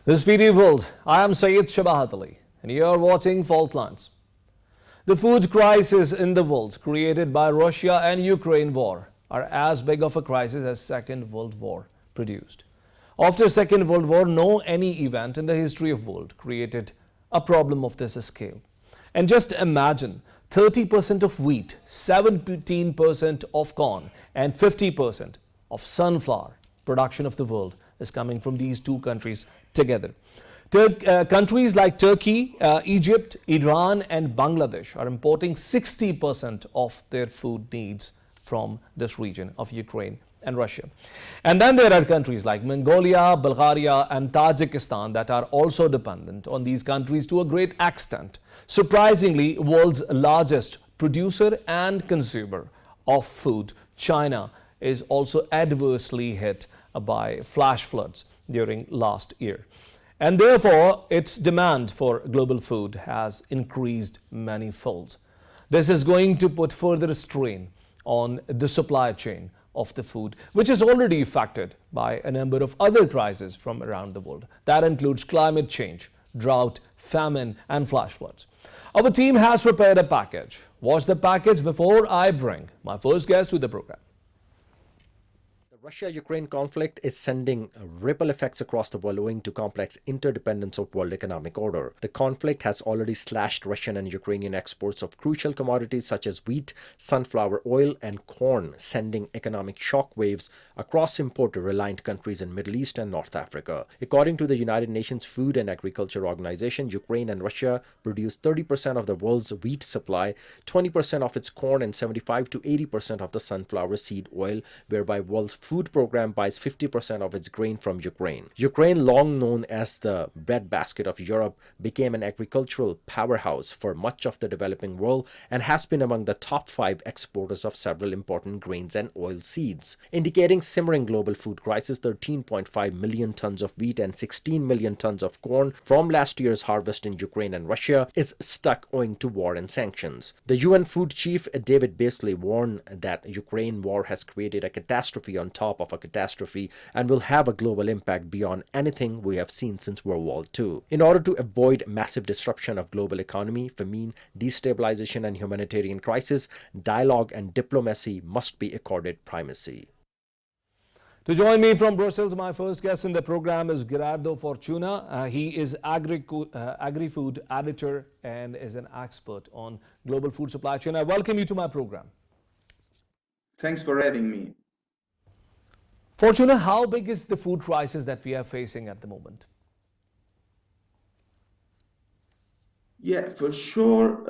The Speedy World. I am SYED, and you are watching Fault Lines. The food crisis in the world created by Russia and Ukraine war are as big of a crisis as Second World War produced. After Second World War, no any event in the history of world created a problem of this scale. And just imagine 30% of wheat, 17% of corn, and 50% of sunflower production of the world is coming from these two countries together. Countries like Turkey, Egypt, Iran and Bangladesh are importing 60% of their food needs from this region of Ukraine and Russia. And then there are countries like Mongolia, Bulgaria and Tajikistan that are also dependent on these countries to a great extent. Surprisingly, world's largest producer and consumer of food, China, is also adversely hit by flash floods during last year. And therefore, its demand for global food has increased manifold. This is going to put further strain on the supply chain of the food, which is already affected by a number of other crises from around the world. That includes climate change, drought, famine, and flash floods. Our team has prepared a package. Watch the package before I bring my first guest to the program. The Russia-Ukraine conflict is sending ripple effects across the world owing to complex interdependence of world economic order. The conflict has already slashed Russian and Ukrainian exports of crucial commodities such as wheat, sunflower oil, and corn, sending economic shock waves across import-reliant countries in Middle East and North Africa. According to the United Nations Food and Agriculture Organization, Ukraine and Russia produce 30% of the world's wheat supply, 20% of its corn, and 75 to 80% of the sunflower seed oil, whereby world's food program buys 50% of its grain from Ukraine. Ukraine, long known as the breadbasket of Europe, became an agricultural powerhouse for much of the developing world and has been among the top 5 exporters of several important grains and oil seeds. Indicating simmering global food crisis, 13.5 million tons of wheat and 16 million tons of corn from last year's harvest in Ukraine and Russia is stuck owing to war and sanctions. The UN food chief David Beasley warned that Ukraine war has created a catastrophe on top of a catastrophe and will have a global impact beyond anything we have seen since World War II. In order to avoid massive disruption of global economy, famine, destabilization and humanitarian crisis, dialogue and diplomacy must be accorded primacy. To join me from Brussels, my first guest in the program is Gerardo Fortuna. He is agri-food editor and is an expert on global food supply chain. I welcome you to my program. Thanks for having me. Fortuna, how big is the food crisis that we are facing at the moment? Yeah, for sure,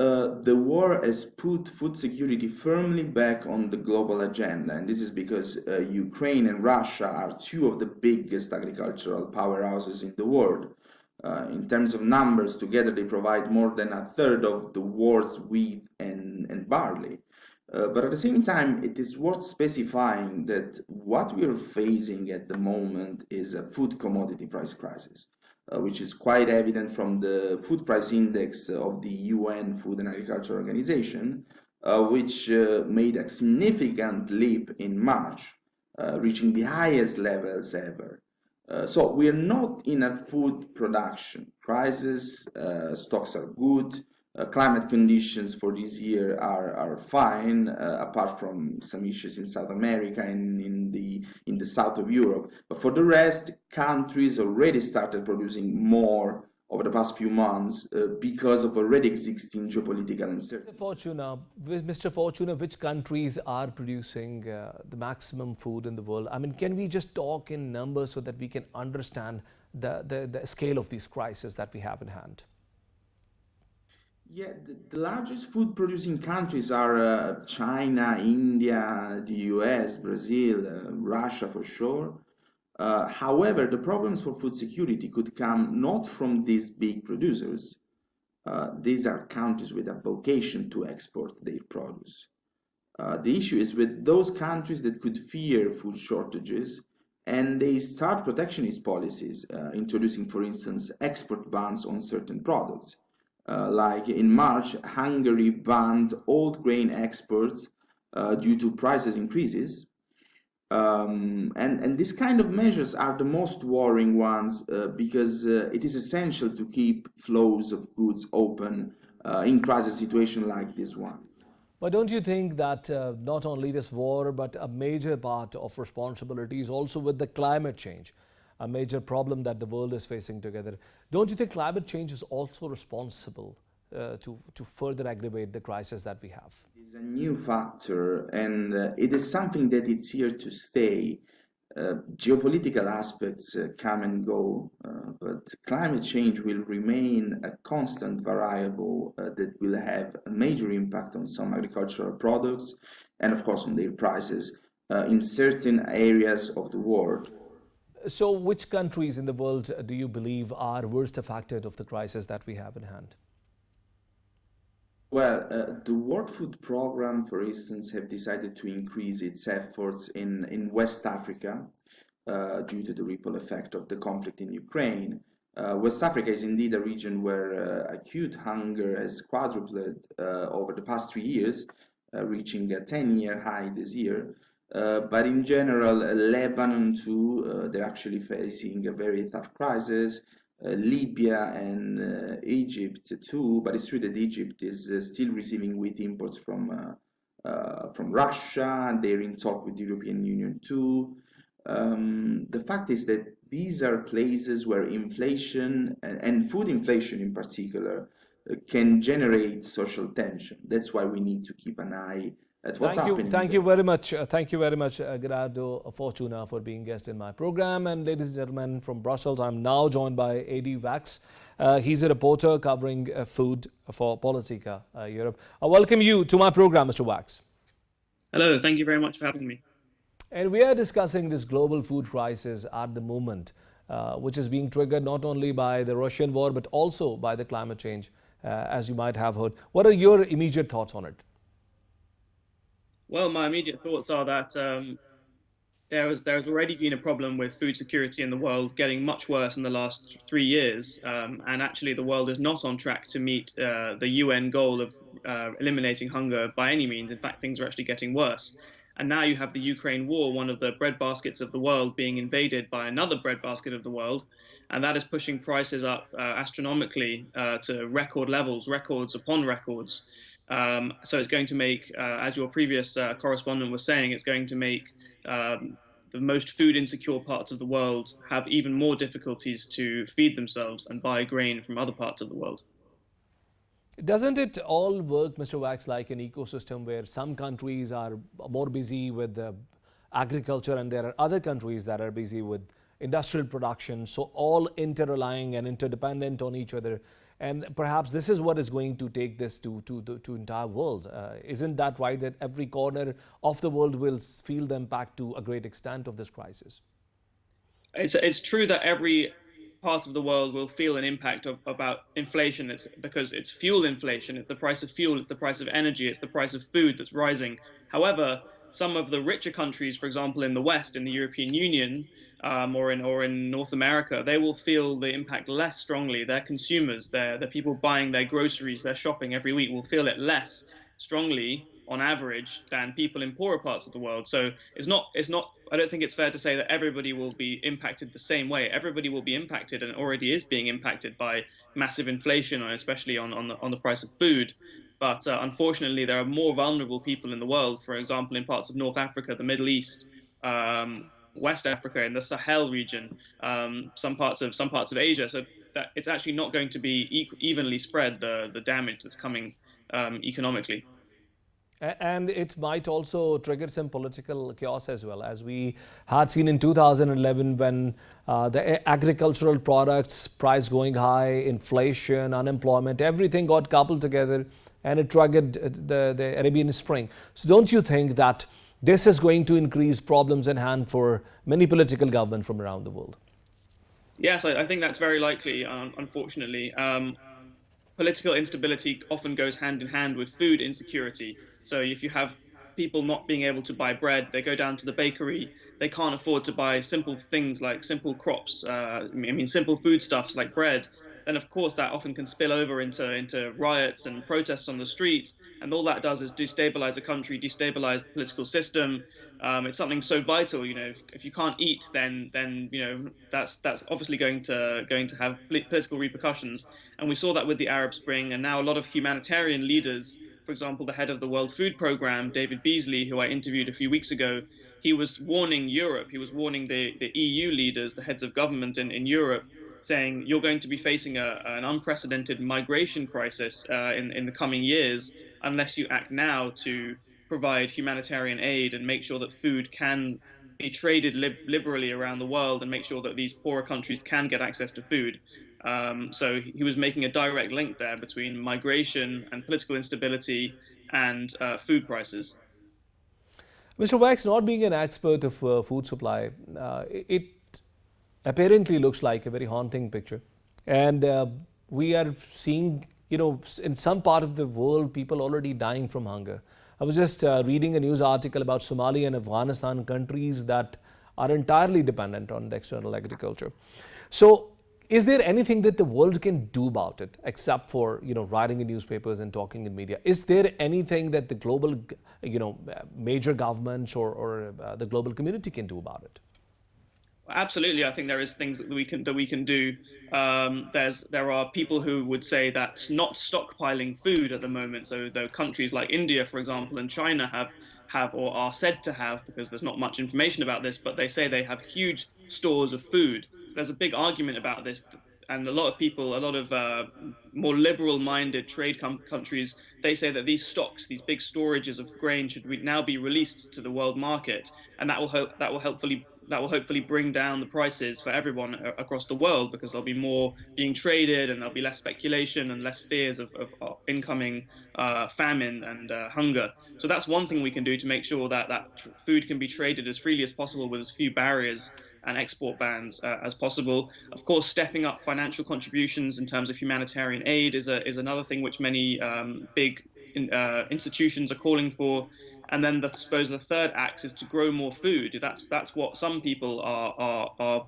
the war has put food security firmly back on the global agenda, and this is because Ukraine and Russia are two of the biggest agricultural powerhouses in the world. In terms of numbers, together they provide more than a third of the world's wheat and barley. But at the same time, it is worth specifying that what we are facing at the moment is a food commodity price crisis, which is quite evident from the food price index of the UN Food and Agriculture Organization, which made a significant leap in March, reaching the highest levels ever. So we are not in a food production crisis. Stocks are good. Climate conditions for this year are fine, apart from some issues in South America and in the south of Europe. But for the rest, countries already started producing more over the past few months because of already existing geopolitical uncertainty. Mr. Fortuna, which countries are producing the maximum food in the world? I mean, can we just talk in numbers so that we can understand the scale of these crises that we have in hand? Yeah, the largest food producing countries are China, India, the US, Brazil, Russia for sure. However, the problems for food security could come not from these big producers. These are countries with a vocation to export their produce. The issue is with those countries that could fear food shortages and they start protectionist policies, introducing, for instance, export bans on certain products. Like in March, Hungary banned old grain exports due to prices increases. And these kind of measures are the most worrying ones because it is essential to keep flows of goods open in crisis situation like this one. But don't you think that not only this war, but a major part of responsibility is also with the climate change, a major problem that the world is facing together? Don't you think climate change is also responsible to further aggravate the crisis that we have? It's a new factor, and it is something that it's here to stay. Geopolitical aspects come and go, but climate change will remain a constant variable that will have a major impact on some agricultural products and, of course, on their prices in certain areas of the world. So, which countries in the world do you believe are worst affected of the crisis that we have in hand? Well, the World Food Programme, for instance, have decided to increase its efforts in West Africa due to the ripple effect of the conflict in Ukraine. West Africa is indeed a region where acute hunger has quadrupled over the past 3 years, reaching a 10-year high this year. But in general, Lebanon too, they're actually facing a very tough crisis. Libya and Egypt too, but it's true that Egypt is still receiving wheat imports from Russia, and they're in talk with the European Union too. The fact is that these are places where inflation and food inflation in particular can generate social tension. That's why we need to keep an eye at what's happening. Thank you very much. Thank you very much, Gerardo Fortuna, for being guest in my program. And ladies and gentlemen, from Brussels, I'm now joined by AD Wax. He's a reporter covering food for Politica Europe. I welcome you to my program, Mr. Wax. Hello, thank you very much for having me. And we are discussing this global food crisis at the moment, which is being triggered not only by the Russian war, but also by the climate change, as you might have heard. What are your immediate thoughts on it? Well, my immediate thoughts are that there's already been a problem with food security in the world, getting much worse in the last 3 years. And actually, the world is not on track to meet the UN goal of eliminating hunger by any means. In fact, things are actually getting worse. And now you have the Ukraine war, one of the breadbaskets of the world, being invaded by another breadbasket of the world. And that is pushing prices up astronomically to record levels, records upon records. So it's going to make, as your previous correspondent was saying, it's going to make the most food insecure parts of the world have even more difficulties to feed themselves and buy grain from other parts of the world. Doesn't it all work, Mr. Wax, like an ecosystem where some countries are more busy with agriculture and there are other countries that are busy with industrial production, so all interrelying and interdependent on each other? And perhaps this is what is going to take this to entire world. Isn't that right, that every corner of the world will feel the impact to a great extent of this crisis? It's true that every part of the world will feel an impact about inflation. It's because it's fuel inflation. It's the price of fuel. It's the price of energy. It's the price of food that's rising. However, some of the richer countries, for example, in the West, in the European Union, or in North America, they will feel the impact less strongly. Their consumers, the people buying their groceries, their shopping every week, will feel it less strongly on average than people in poorer parts of the world. So it's not. I don't think it's fair to say that everybody will be impacted the same way. Everybody will be impacted, and already is being impacted by massive inflation, especially on the price of food. But unfortunately, there are more vulnerable people in the world. For example, in parts of North Africa, the Middle East, West Africa, in the Sahel region, some parts of Asia. So that it's actually not going to be evenly spread, the damage that's coming economically. And it might also trigger some political chaos as well, as we had seen in 2011 when the agricultural products price going high, inflation, unemployment, everything got coupled together and it triggered the Arabian Spring. So don't you think that this is going to increase problems in hand for many political governments from around the world? Yes, I think that's very likely, unfortunately. Political instability often goes hand in hand with food insecurity. So if you have people not being able to buy bread, they go down to the bakery, they can't afford to buy simple things like simple crops, simple foodstuffs like bread. then of course that often can spill over into riots and protests on the streets, and all that does is destabilize a country, destabilize the political system. It's something so vital. If you can't eat, then that's obviously going to have political repercussions. And we saw that with the Arab Spring, and now a lot of humanitarian leaders. For example, the head of the World Food Programme, David Beasley, who I interviewed a few weeks ago, he was warning Europe, he was warning the EU leaders, the heads of government in Europe, saying you're going to be facing an unprecedented migration crisis in the coming years unless you act now to provide humanitarian aid and make sure that food can be traded liberally around the world and make sure that these poorer countries can get access to food. So he was making a direct link there between migration and political instability and food prices. Mr. Wax, not being an expert of food supply, it apparently looks like a very haunting picture. And we are seeing, in some part of the world, people already dying from hunger. I was just reading a news article about Somalia and Afghanistan, countries that are entirely dependent on the external agriculture. So, is there anything that the world can do about it, except for writing in newspapers and talking in media? Is there anything that the global, major governments or the global community can do about it? Absolutely, I think there is things that we can do. There are people who would say that not stockpiling food at the moment. So the countries like India, for example, and China have or are said to have, because there's not much information about this, but they say they have huge stores of food. There's a big argument about this, and a lot of people, a lot of more liberal-minded trade countries, they say that these stocks, these big storages of grain, should now be released to the world market, and that will hopefully bring down the prices for everyone across the world, because there'll be more being traded and there'll be less speculation and less fears of incoming famine and hunger. So that's one thing we can do to make sure that food can be traded as freely as possible with as few barriers and export bans as possible. Of course, stepping up financial contributions in terms of humanitarian aid is another thing which many big institutions are calling for. And then I suppose the third axe is to grow more food. That's what some people are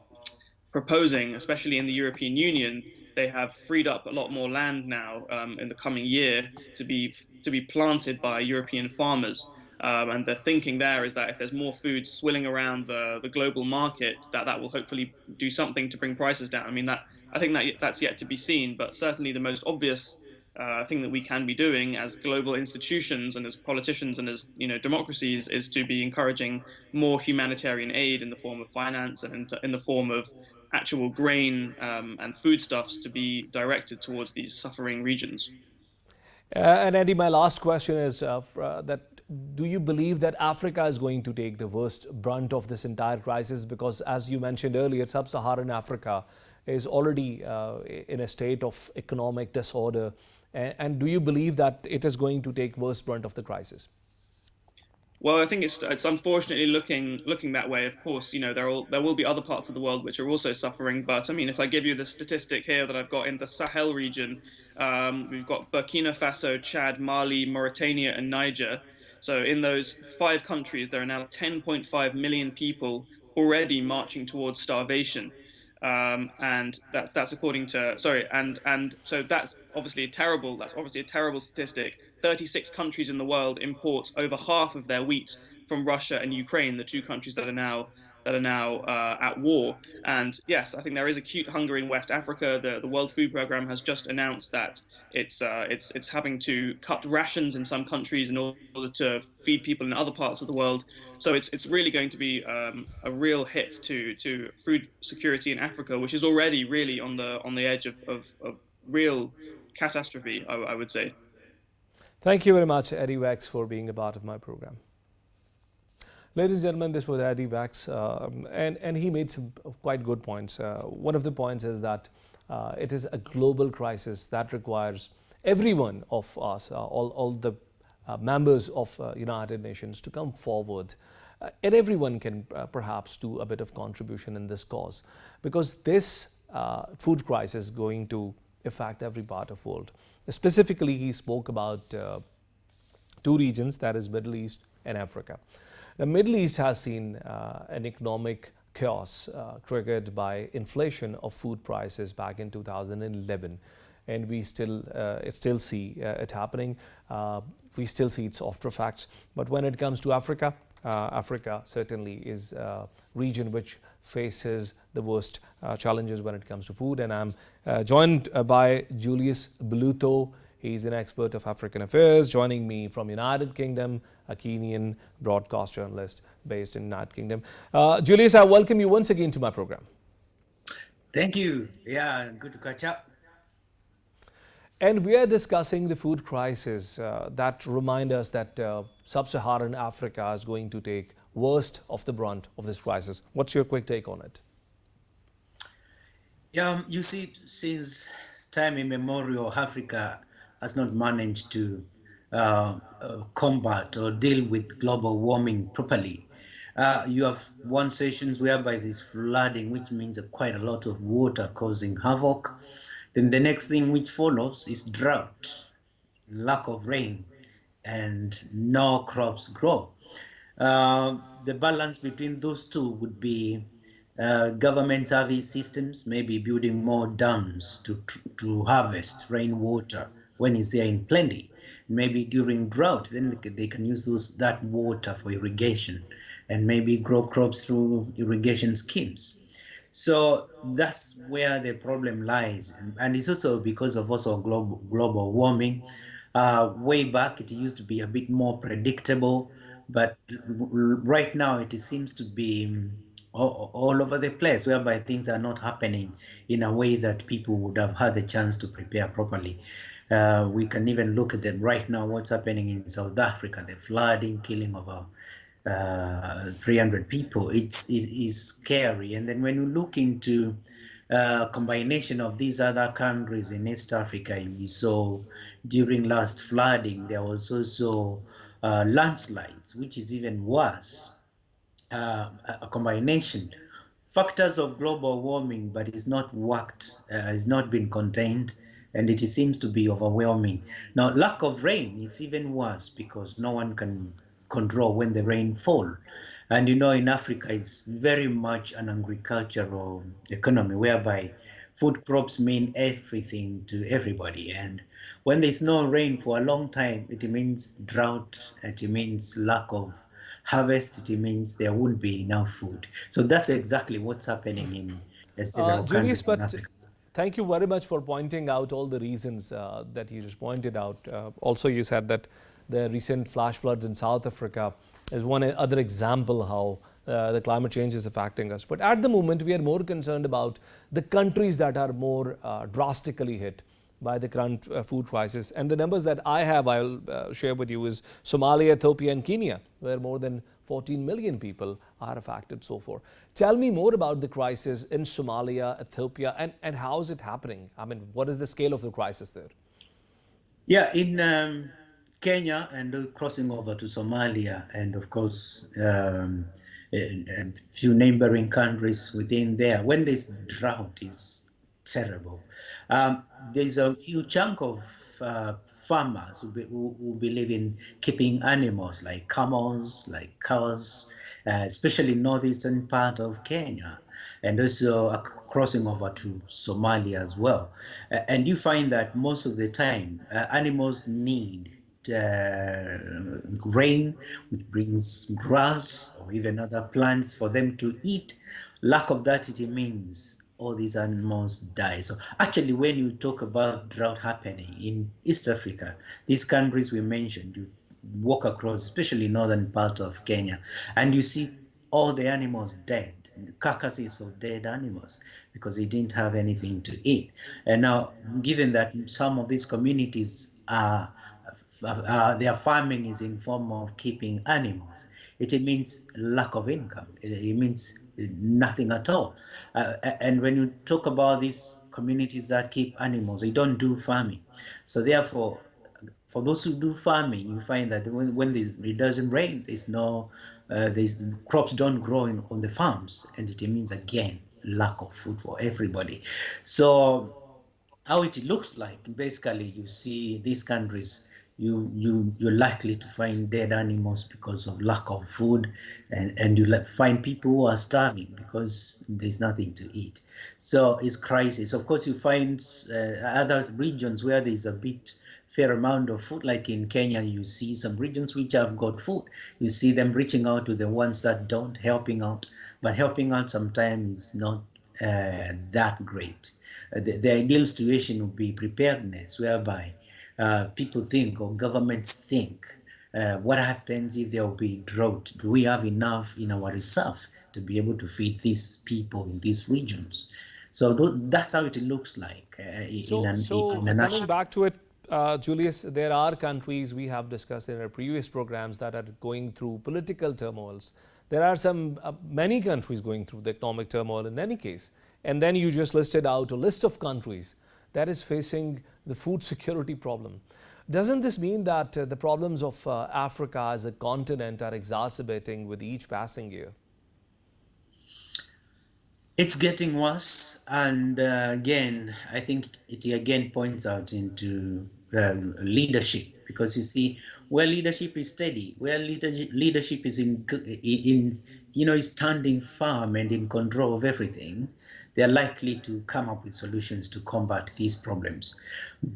proposing, especially in the European Union. They have freed up a lot more land now in the coming year to be planted by European farmers. And the thinking there is that if there's more food swilling around the global market, that will hopefully do something to bring prices down. I think that's yet to be seen, but certainly the most obvious thing that we can be doing as global institutions and as politicians and as democracies is to be encouraging more humanitarian aid in the form of finance and in the form of actual grain and foodstuffs to be directed towards these suffering regions. And Andy, my last question is that do you believe that Africa is going to take the worst brunt of this entire crisis? Because as you mentioned earlier, sub-Saharan Africa is already in a state of economic disorder. And do you believe that it is going to take worst brunt of the crisis? Well, I think it's unfortunately looking that way. Of course, there will be other parts of the world which are also suffering. But if I give you the statistic here that I've got in the Sahel region, we've got Burkina Faso, Chad, Mali, Mauritania, and Niger. So in those 5 countries, there are now 10.5 million people already marching towards starvation. And that's according to and so that's obviously a terrible statistic. 36 countries in the world import over half of their wheat from Russia and Ukraine, the 2 countries that are now at war. And yes, I think there is acute hunger in West Africa. The World Food Programme has just announced that it's having to cut rations in some countries in order to feed people in other parts of the world. So it's really going to be a real hit to food security in Africa, which is already really on the edge of real catastrophe, I would say. Thank you very much, Eddie Wax, for being a part of my program. Ladies and gentlemen, this was Eddie Wax, and he made some quite good points. One of the points is that it is a global crisis that requires every one of us, all the members of United Nations, to come forward. And everyone can perhaps do a bit of contribution in this cause, because this food crisis is going to affect every part of the world. Specifically, he spoke about 2 regions, that is Middle East and Africa. The Middle East has seen an economic chaos triggered by inflation of food prices back in 2011, and we still see it happening. We still see its after effects. But when it comes to Africa, Africa certainly is a region which faces the worst challenges when it comes to food. And I'm joined by Julius Bluto. He's an expert of African affairs, joining me from United Kingdom, a Kenyan broadcast journalist based in United Kingdom. Julius, I welcome you once again to my program. Thank you. Yeah, good to catch up. And we are discussing the food crisis that remind us that sub-Saharan Africa is going to take worst of the brunt of this crisis. What's your quick take on it? Yeah, you see, since time immemorial, Africa has not managed to combat or deal with global warming properly. You have one sessions whereby there's flooding, which means quite a lot of water causing havoc. Then the next thing which follows is drought, lack of rain, and no crops grow. The balance between those two would be government service systems, maybe building more dams to harvest rainwater when it's there in plenty. Maybe during drought, then they can use that water for irrigation and maybe grow crops through irrigation schemes. So that's where the problem lies. And it's also because of also global warming. Way back, it used to be a bit more predictable, but right now it seems to be all over the place, whereby things are not happening in a way that people would have had the chance to prepare properly. We can even look at them right now, what's happening in South Africa, the flooding, killing of 300 people. It's scary. And then when you look into combination of these other countries in East Africa, we saw during last flooding, there was also landslides, which is even worse. A combination factors of global warming, but it's not worked, it's not been contained, and it seems to be overwhelming. Now, lack of rain is even worse because no one can control when the rain fall. And you know, in Africa, it's very much an agricultural economy whereby food crops mean everything to everybody. And when there's no rain for a long time, it means drought, it means lack of harvest, it means there won't be enough food. So that's exactly what's happening in several Julius, countries in but Africa. thank you very much for pointing out all the reasons that you just pointed out. Also, you said that the recent flash floods in South Africa is one other example how the climate change is affecting us. But at the moment, we are more concerned about the countries that are more drastically hit by the current food crisis. And the numbers that I have, I'll share with you, is Somalia, Ethiopia, and Kenya, where more than 14 million people are affected so far. Tell me more about the crisis in Somalia, Ethiopia, and how is it happening? I mean, what is the scale of the crisis there? Yeah, in Kenya and crossing over to Somalia, and of course a few neighboring countries within there, when this drought is terrible, there's a huge chunk of farmers who believe in keeping animals like camels, like cows, especially northeastern part of Kenya, and also crossing over to Somalia as well. And you find that most of the time animals need rain, which brings grass or even other plants for them to eat. Lack of that, it means all these animals die. So actually, when you talk about drought happening in East Africa, these countries we mentioned, you walk across, especially northern part of Kenya, and you see all the animals dead, the carcasses of dead animals, because they didn't have anything to eat. And now, given that some of these communities are their farming is in form of keeping animals, it means lack of income. It means nothing at all. And when you talk about these communities that keep animals, they don't do farming. So therefore, for those who do farming, you find that when it doesn't rain, there's crops don't grow on the farms, and it means again lack of food for everybody. So how it looks like, basically, you see these countries you're likely to find dead animals because of lack of food, and you find people who are starving because there's nothing to eat. So it's crisis. Of course, you find other regions where there's a bit fair amount of food, like in Kenya. You see some regions which have got food. You see them reaching out to the ones that don't, helping out, but helping out sometimes is not that great. The ideal situation would be preparedness, whereby people think, or governments think, what happens if there will be drought? Do we have enough in our reserve to be able to feed these people in these regions? So that's how it looks like in a coming nutshell. back to it, Julius, there are countries we have discussed in our previous programs that are going through political turmoils. There are many countries going through the economic turmoil in any case. And then you just listed out a list of countries that is facing the food security problem. Doesn't this mean that the problems of Africa as a continent are exacerbating with each passing year? It's getting worse, and again, I think it again points out into leadership, because you see, where leadership is steady, where leadership is is standing firm and in control of everything, they're likely to come up with solutions to combat these problems.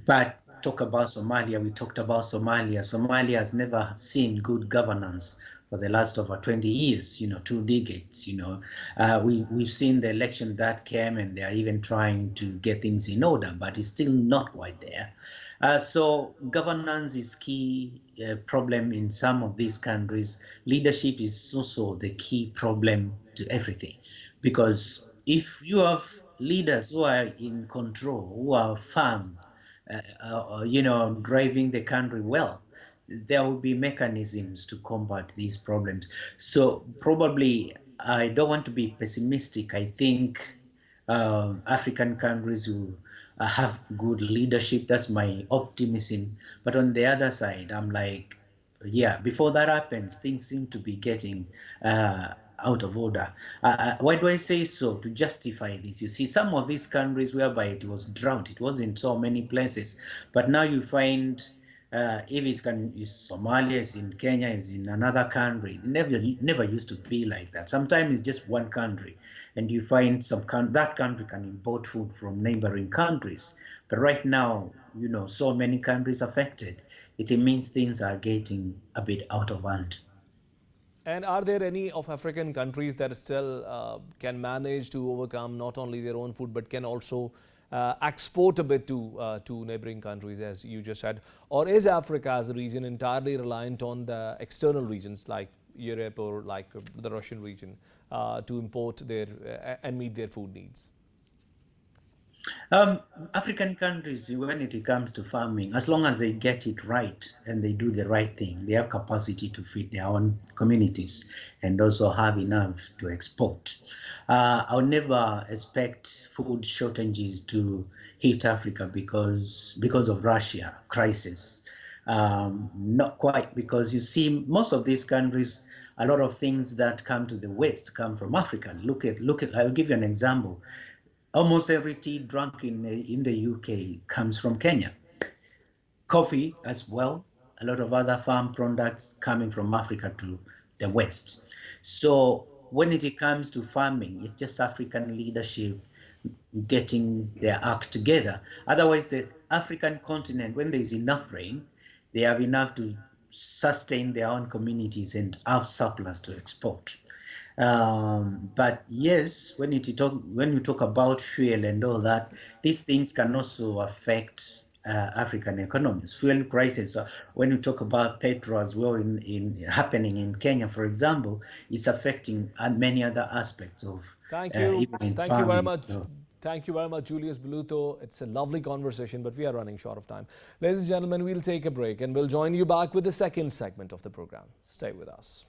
But talk about Somalia, we talked about Somalia. Somalia has never seen good governance for the last over 20 years, 2 decades. We've seen the election that came, and they are even trying to get things in order, but it's still not quite there. So governance is key problem in some of these countries. Leadership is also the key problem to everything, because if you have leaders who are in control, who are firm, driving the country well, there will be mechanisms to combat these problems. So probably, I don't want to be pessimistic. I think African countries will have good leadership. That's my optimism. But on the other side, I'm like, yeah, before that happens, things seem to be getting out of order. Why do I say so? To justify this, you see, some of these countries whereby it was drought, it was in so many places, but now you find if it's Somalia, is in Kenya, is in another country. It never used to be like that. Sometimes it's just one country, and you find that country can import food from neighboring countries. But right now, so many countries affected. It means things are getting a bit out of hand. And are there any of African countries that still can manage to overcome not only their own food, but can also export a bit to neighboring countries, as you just said? Or is Africa as a region entirely reliant on the external regions like Europe or like the Russian region to import and meet their food needs? African countries, when it comes to farming, as long as they get it right and they do the right thing, they have capacity to feed their own communities and also have enough to export. I'll never expect food shortages to hit Africa because of Russia crisis. Not quite, because you see, most of these countries, a lot of things that come to the West come from Africa. Look at. I'll give you an example. Almost every tea drunk in the UK comes from Kenya. Coffee as well, a lot of other farm products coming from Africa to the West. So when it comes to farming, it's just African leadership getting their act together. Otherwise, the African continent, when there's enough rain, they have enough to sustain their own communities and have surplus to export. But yes, when you talk about fuel and all that, these things can also affect African economies. Fuel prices. When you talk about petrol as well, in happening in Kenya, for example, it's affecting many other aspects of. Thank you. Even in Thank farming. you very much. Thank you very much, Julius Beluto. It's a lovely conversation, but we are running short of time. Ladies and gentlemen, we'll take a break and we'll join you back with the second segment of the program. Stay with us.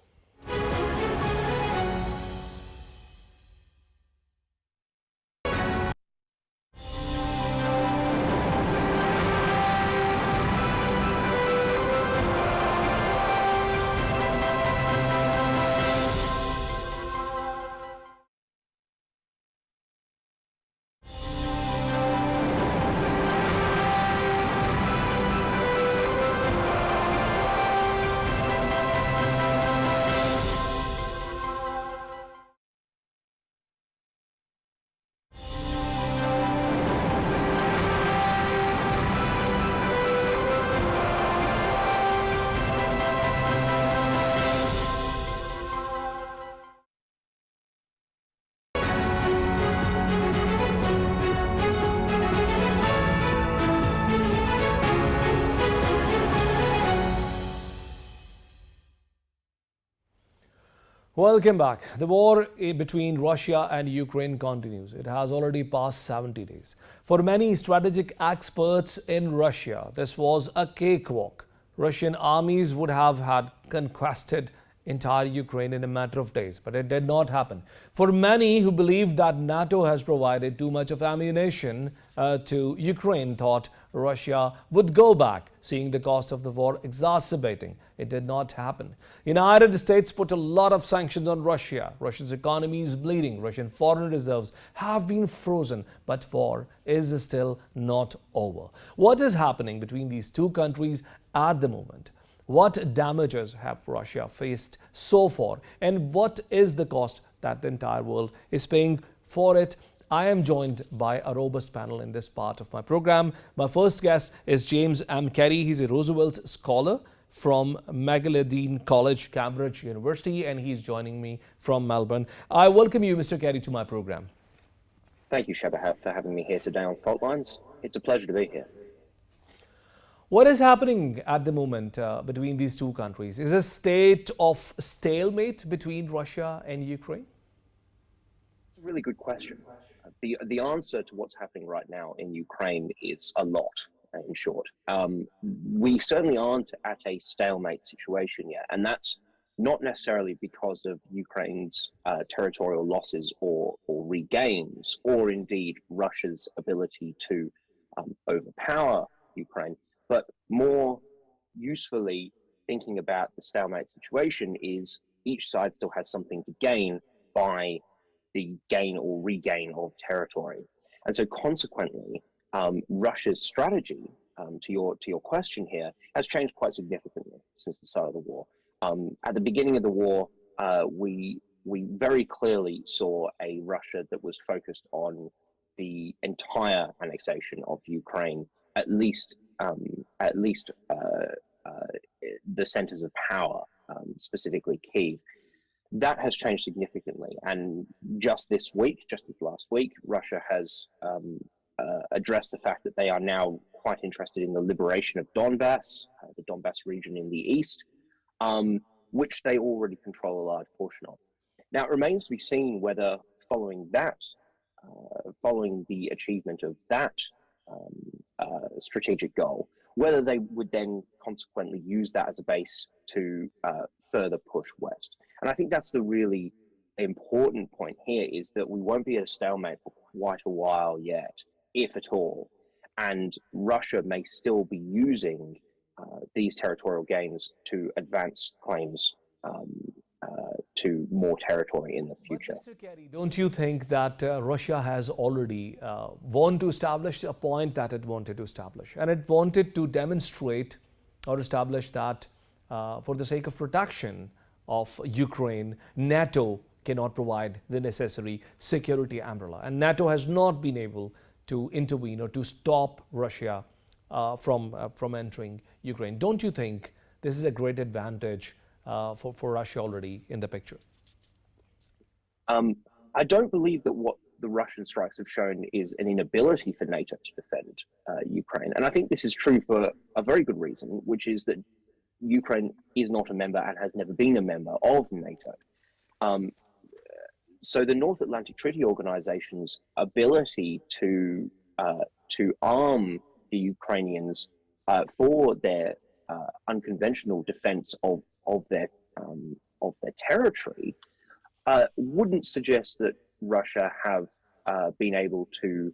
Welcome back. The war between Russia and Ukraine continues. It has already passed 70 days. For many strategic experts in Russia, this was a cakewalk. Russian armies would have had conquered entire Ukraine in a matter of days, but it did not happen. For many who believed that NATO has provided too much of ammunition to Ukraine, thought Russia would go back, seeing the cost of the war exacerbating. It did not happen. United States put a lot of sanctions on Russia. Russia's economy is bleeding. Russian foreign reserves have been frozen, but war is still not over. What is happening between these two countries at the moment? What damages have Russia faced so far, and what is the cost that the entire world is paying for it? I am joined by a robust panel in this part of my program. My first guest is James M. Carey. He's a Roosevelt Scholar from Magdalene College, Cambridge University, and he's joining me from Melbourne. I welcome you, Mr. Carey, to my program. Thank you, SHABAHAT, for having me here today on Fault Lines. It's a pleasure to be here. What is happening at the moment between these two countries? Is a state of stalemate between Russia and Ukraine? It's a really good question. The answer to what's happening right now in Ukraine is a lot, in short. We certainly aren't at a stalemate situation yet, and that's not necessarily because of Ukraine's territorial losses or regains, or indeed Russia's ability to overpower Ukraine. But more usefully, thinking about the stalemate situation is each side still has something to gain by the gain or regain of territory. And so consequently, Russia's strategy, to your question here, has changed quite significantly since the start of the war. At the beginning of the war, we very clearly saw a Russia that was focused on the entire annexation of Ukraine, at least the centers of power, specifically Kyiv. That has changed significantly, and just this last week, Russia has addressed the fact that they are now quite interested in the liberation of Donbass, the Donbass region in the east, which they already control a large portion of. Now, it remains to be seen whether following the achievement of that strategic goal, whether they would then consequently use that as a base to further push west. And I think that's the really important point here, is that we won't be at a stalemate for quite a while yet, if at all. And Russia may still be using these territorial gains to advance claims to more territory in the future. But Mr. Carey, don't you think that Russia has already wanted to establish a point that it wanted to establish, and it wanted to demonstrate or establish that for the sake of protection of Ukraine, NATO cannot provide the necessary security umbrella, and NATO has not been able to intervene or to stop Russia from entering Ukraine. Don't you think this is a great advantage for Russia already in the picture? I don't believe that what the Russian strikes have shown is an inability for NATO to defend Ukraine. And I think this is true for a very good reason, which is that Ukraine is not a member and has never been a member of NATO. So the North Atlantic Treaty Organization's ability to arm the Ukrainians for their unconventional defense of their territory wouldn't suggest that Russia have been able to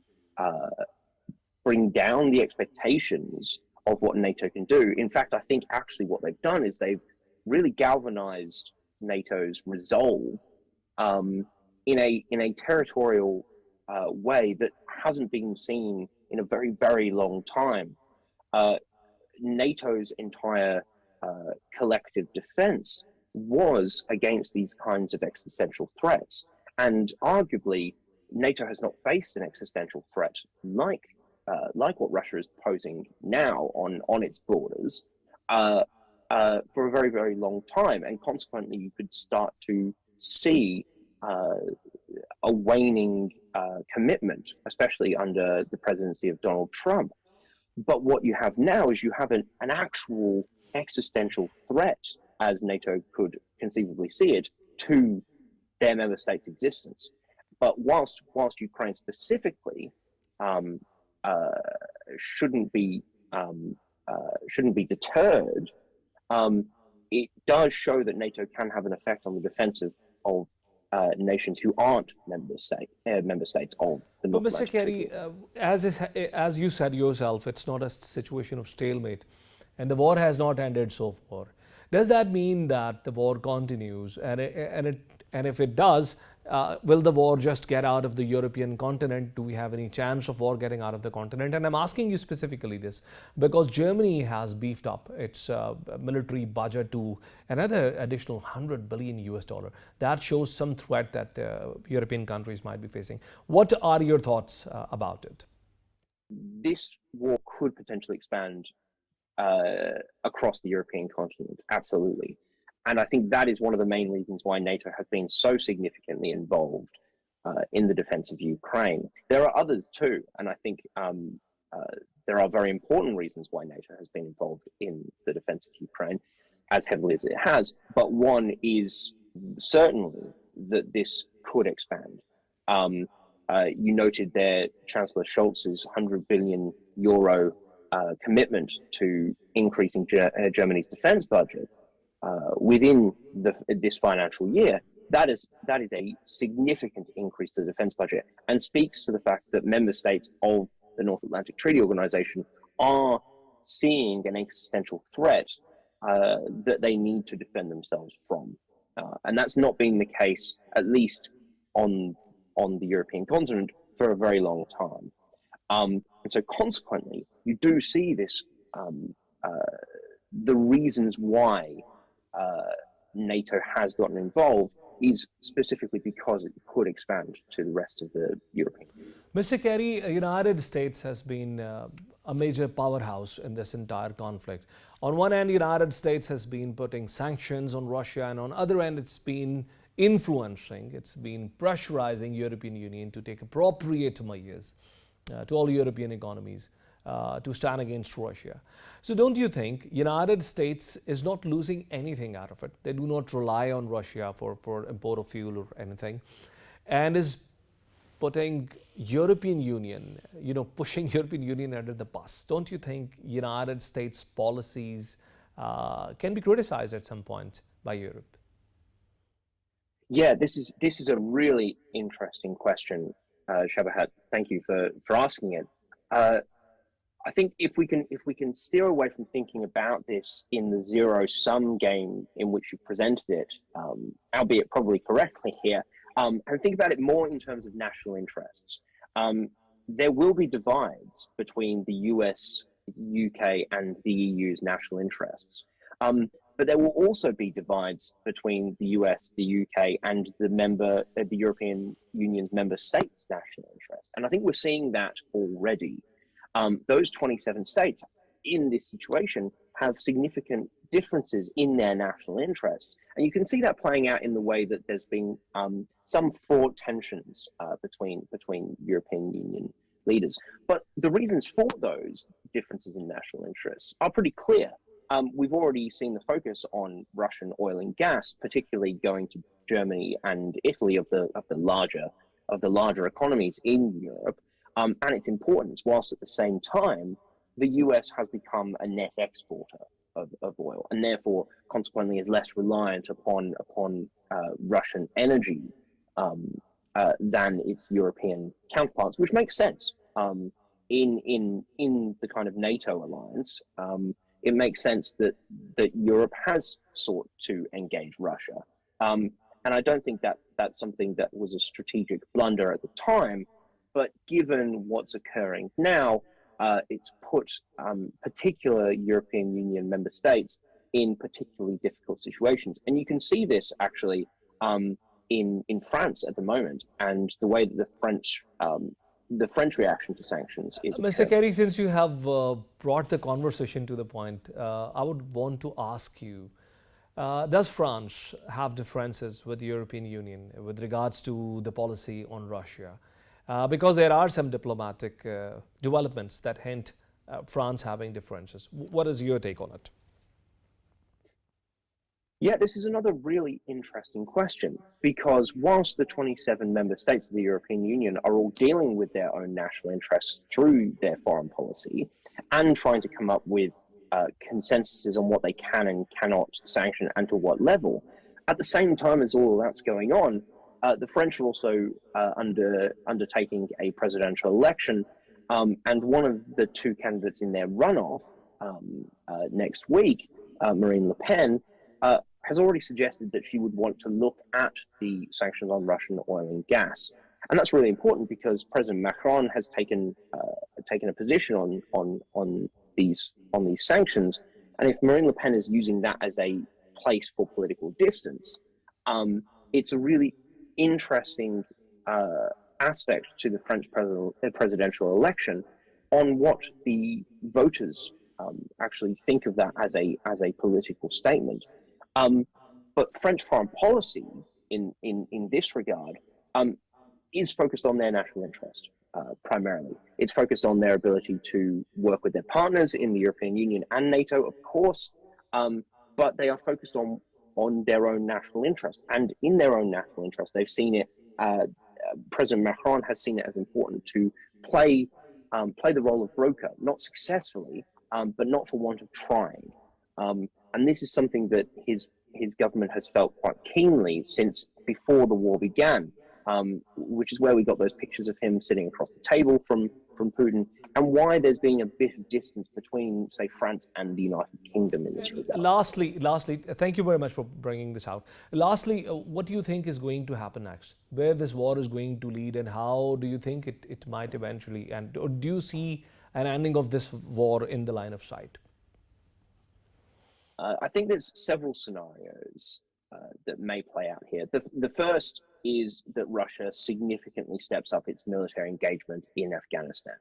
bring down the expectations of what NATO can do. In fact, I think actually what they've done is they've really galvanized NATO's resolve in a territorial way that hasn't been seen in a very, very long time. NATO's entire collective defense was against these kinds of existential threats, and arguably NATO has not faced an existential threat like what Russia is posing now on its borders for a very, very long time. And consequently, you could start to see a waning commitment, especially under the presidency of Donald Trump. But what you have now is you have an actual existential threat, as NATO could conceivably see it, to their member states' existence. But whilst Ukraine specifically shouldn't be deterred, it does show that NATO can have an effect on the defense of nations who aren't member states of the But North Mr. Atlantic Kerry, Treaty. as you said yourself, it's not a situation of stalemate, and the war has not ended so far. Does that mean that the war continues? And if it does, will the war just get out of the European continent? Do we have any chance of war getting out of the continent? And I'm asking you specifically this because Germany has beefed up its military budget to another additional 100 billion US dollar. That shows some threat that European countries might be facing. What are your thoughts about it? This war could potentially expand across the European continent, absolutely. And I think that is one of the main reasons why NATO has been so significantly involved in the defense of Ukraine. There are others too, and I think there are very important reasons why NATO has been involved in the defense of Ukraine as heavily as it has. But one is certainly that this could expand. You noted there Chancellor Scholz's 100 billion euro commitment to increasing Germany's defense budget. Within this financial year, that is a significant increase to the defense budget and speaks to the fact that member states of the North Atlantic Treaty Organization are seeing an existential threat that they need to defend themselves from. And that's not been the case, at least on the European continent, for a very long time. And so consequently, you do see this, the reasons why NATO has gotten involved is specifically because it could expand to the rest of the European Union. Mr. Kerry, United States has been a major powerhouse in this entire conflict. On one end, United States has been putting sanctions on Russia, and on other end, it's been influencing, it's been pressurizing European Union to take appropriate measures to all European economies to stand against Russia. So don't you think United States is not losing anything out of it? They do not rely on Russia for import of fuel or anything, and is putting European Union, pushing European Union under the bus. Don't you think United States policies can be criticized at some point by Europe? Yeah, this is a really interesting question, Shabahat. Thank you for asking it. I think if we can steer away from thinking about this in the zero-sum game in which you presented it, albeit probably correctly here, and think about it more in terms of national interests, there will be divides between the US, UK, and the EU's national interests. But there will also be divides between the US, the UK, and the European Union's member states' national interests. And I think we're seeing that already. Those 27 states in this situation have significant differences in their national interests. And you can see that playing out in the way that there's been some fraught tensions between European Union leaders. But the reasons for those differences in national interests are pretty clear. We've already seen the focus on Russian oil and gas, particularly going to Germany and Italy of the larger economies in Europe. And its importance, whilst at the same time, the US has become a net exporter of oil, and therefore, consequently, is less reliant upon Russian energy than its European counterparts, which makes sense. In the kind of NATO alliance, it makes sense that Europe has sought to engage Russia, and I don't think that that's something that was a strategic blunder at the time. But given what's occurring now, it's put particular European Union member states in particularly difficult situations. And you can see this actually in France at the moment, and the way that the French reaction to sanctions is. Mr. Kerry, since you have brought the conversation to the point, I would want to ask you, does France have differences with the European Union with regards to the policy on Russia? Because there are some diplomatic developments that hint France having differences. What is your take on it? Yeah, this is another really interesting question because whilst the 27 member states of the European Union are all dealing with their own national interests through their foreign policy and trying to come up with consensuses on what they can and cannot sanction and to what level, at the same time as all of that's going on, the French are also undertaking a presidential election, and one of the two candidates in their runoff next week, Marine Le Pen, has already suggested that she would want to look at the sanctions on Russian oil and gas, and that's really important because President Macron has taken a position on these sanctions, and if Marine Le Pen is using that as a place for political distance, it's a really interesting aspect to the French presidential election on what the voters actually think of that as a political statement. But French foreign policy in this regard is focused on their national interest primarily. It's focused on their ability to work with their partners in the European Union and NATO, of course, but they are focused on their own national interest. And in their own national interest, they've seen it, President Macron has seen it as important to play the role of broker, not successfully, but not for want of trying. And this is something that his government has felt quite keenly since before the war began, which is where we got those pictures of him sitting across the table from Putin, and why there's been a bit of distance between, say, France and the United Kingdom in this regard. Lastly, thank you very much for bringing this out. Lastly, what do you think is going to happen next? Where this war is going to lead, and how do you think it might eventually end? Or do you see an ending of this war in the line of sight? I think there's several scenarios that may play out here. The first is that Russia significantly steps up its military engagement in Afghanistan.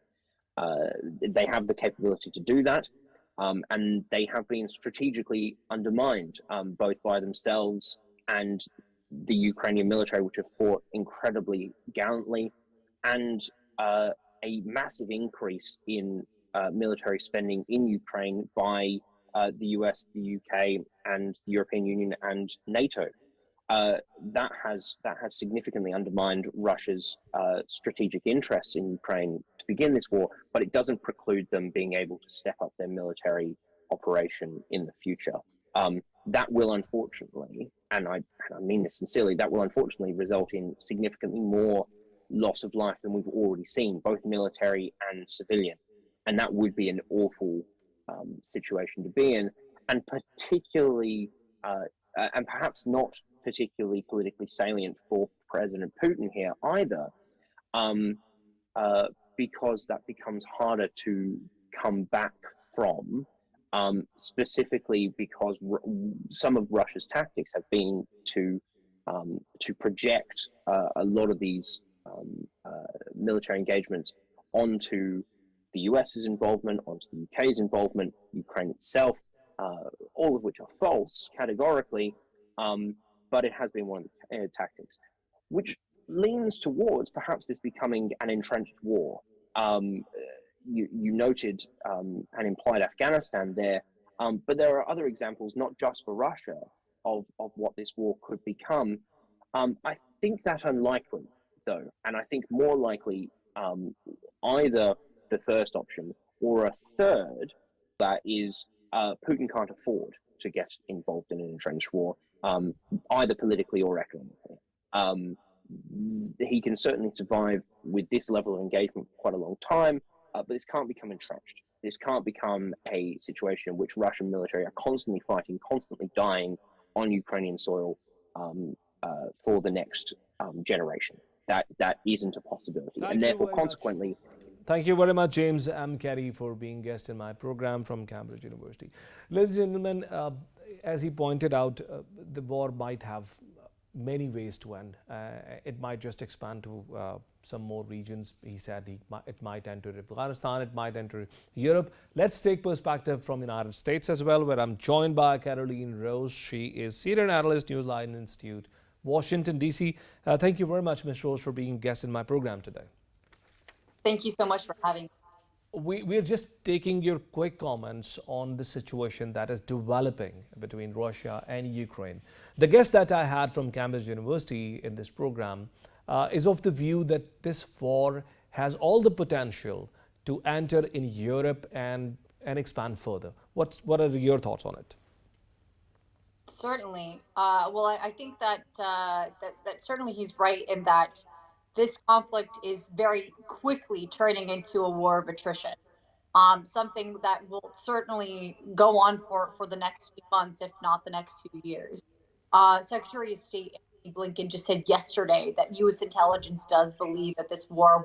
They have the capability to do that, and they have been strategically undermined both by themselves and the Ukrainian military, which have fought incredibly gallantly, and a massive increase in military spending in Ukraine by the US, the UK, and the European Union and NATO. That has significantly undermined Russia's strategic interests in Ukraine to begin this war, but it doesn't preclude them being able to step up their military operation in the future. That will unfortunately, and I mean this sincerely, that will unfortunately result in significantly more loss of life than we've already seen, both military and civilian. And that would be an awful situation to be in, and particularly, and perhaps not particularly politically salient for President Putin here either, because that becomes harder to come back from, specifically because some of Russia's tactics have been to project a lot of these military engagements onto the US's involvement, onto the UK's involvement, Ukraine itself, all of which are false categorically, but it has been one of the tactics, which leans towards perhaps this becoming an entrenched war. You noted and implied Afghanistan there, but there are other examples, not just for Russia, of what this war could become. I think that unlikely, though, and I think more likely either the first option or a third, that is Putin can't afford to get involved in an entrenched war, either politically or economically. He can certainly survive with this level of engagement for quite a long time, but this can't become entrenched. This can't become a situation in which Russian military are constantly fighting, constantly dying on Ukrainian soil for the next generation. That isn't a possibility, and therefore, consequently. Thank you very much, James M. Carey, for being guest in my program from Cambridge University. Ladies and gentlemen, as he pointed out, the war might have many ways to end. It might just expand to some more regions. He said it might enter Afghanistan, it might enter Europe. Let's take perspective from the United States as well, where I'm joined by Caroline Rose. She is Senior Analyst, Newsline Institute, Washington, D.C. Thank you very much, Ms. Rose, for being guest in my program today. Thank you so much for having me. we're just taking your quick comments on the situation that is developing between Russia and Ukraine. The guest that I had from Cambridge University in this program is of the view that this war has all the potential to enter in Europe and expand further. What are your thoughts on it? Certainly. Well, I think that, that certainly he's right in that this conflict is very quickly turning into a war of attrition. Something that will certainly go on for the next few months, if not the next few years. Secretary of State Antony Blinken just said yesterday that U.S. intelligence does believe that this war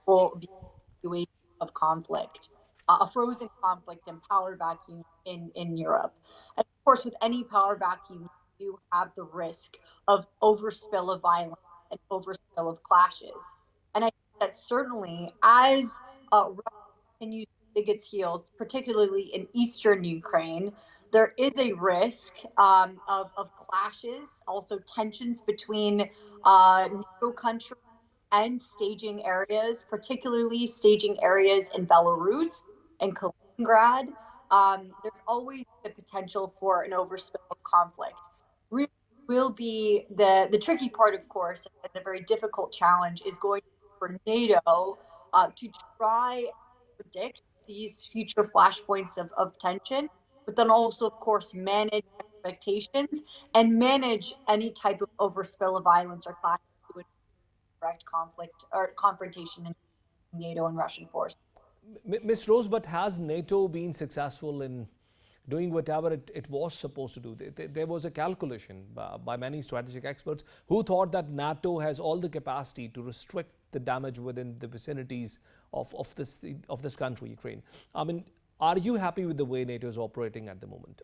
will be a situation of conflict, a frozen conflict and power vacuum in Europe. And of course, with any power vacuum, you do have the risk of overspill of violence and overspill of clashes. And I think that certainly as Russia continues to dig its heels, particularly in eastern Ukraine, there is a risk of clashes, also tensions between NATO countries and staging areas, particularly staging areas in Belarus and Kaliningrad. There's always the potential for an overspill of conflict. Really will be the tricky part, of course, and the very difficult challenge is going to be for NATO to try and predict these future flashpoints of tension, but then also, of course, manage expectations and manage any type of overspill of violence or clash to a direct conflict or confrontation in NATO and Russian forces. Ms. Rose, but has NATO been successful in doing whatever it was supposed to do? There was a calculation by many strategic experts who thought that NATO has all the capacity to restrict the damage within the vicinities of this country, Ukraine. I mean, are you happy with the way NATO is operating at the moment?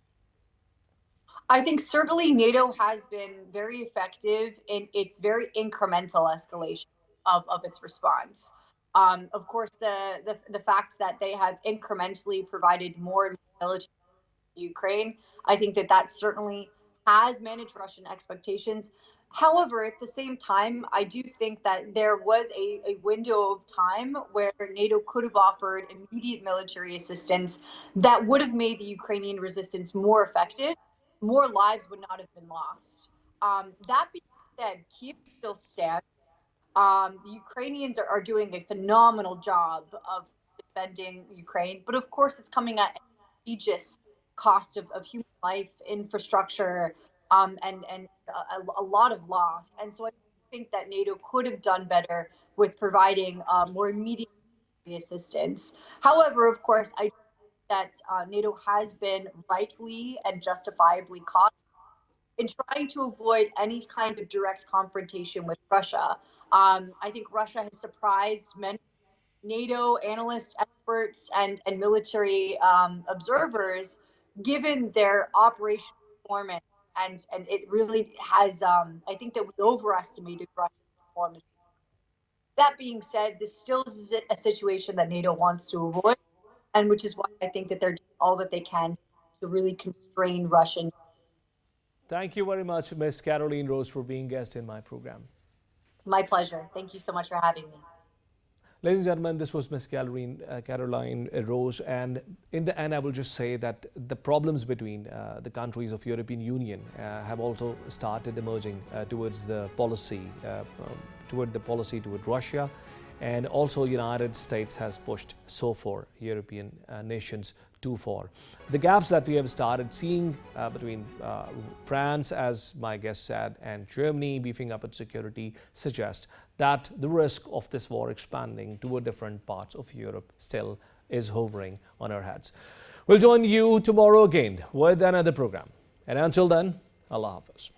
I think certainly NATO has been very effective in its very incremental escalation of its response. Of course, the fact that they have incrementally provided more military to Ukraine, I think that certainly has managed Russian expectations. However, at the same time, I do think that there was a window of time where NATO could have offered immediate military assistance that would have made the Ukrainian resistance more effective. More lives would not have been lost. That being said, Kyiv still stands. The Ukrainians are doing a phenomenal job of defending Ukraine, but of course it's coming at an egregious cost of human life, infrastructure, and a lot of loss. And so I think that NATO could have done better with providing more immediate assistance. However, of course, I think that NATO has been rightfully and justifiably caught in trying to avoid any kind of direct confrontation with Russia. I think Russia has surprised many NATO analysts, experts, and military observers, given their operational performance. And it really has, I think that we overestimated Russia's performance. That being said, this still is a situation that NATO wants to avoid, and which is why I think that they're doing all that they can to really constrain Russian. Thank you very much, Ms. Caroline Rose, for being guest in my program. My pleasure. Thank you so much for having me. Ladies and gentlemen, this was Ms. Caroline Rose, and in the end I will just say that the problems between the countries of European Union have also started emerging towards the policy toward Russia, and also United States has pushed so far European nations too far. The gaps that we have started seeing between France, as my guest said, and Germany beefing up its security suggest that the risk of this war expanding toward different parts of Europe still is hovering on our heads. We'll join you tomorrow again with another program. And until then, Allah Hafiz.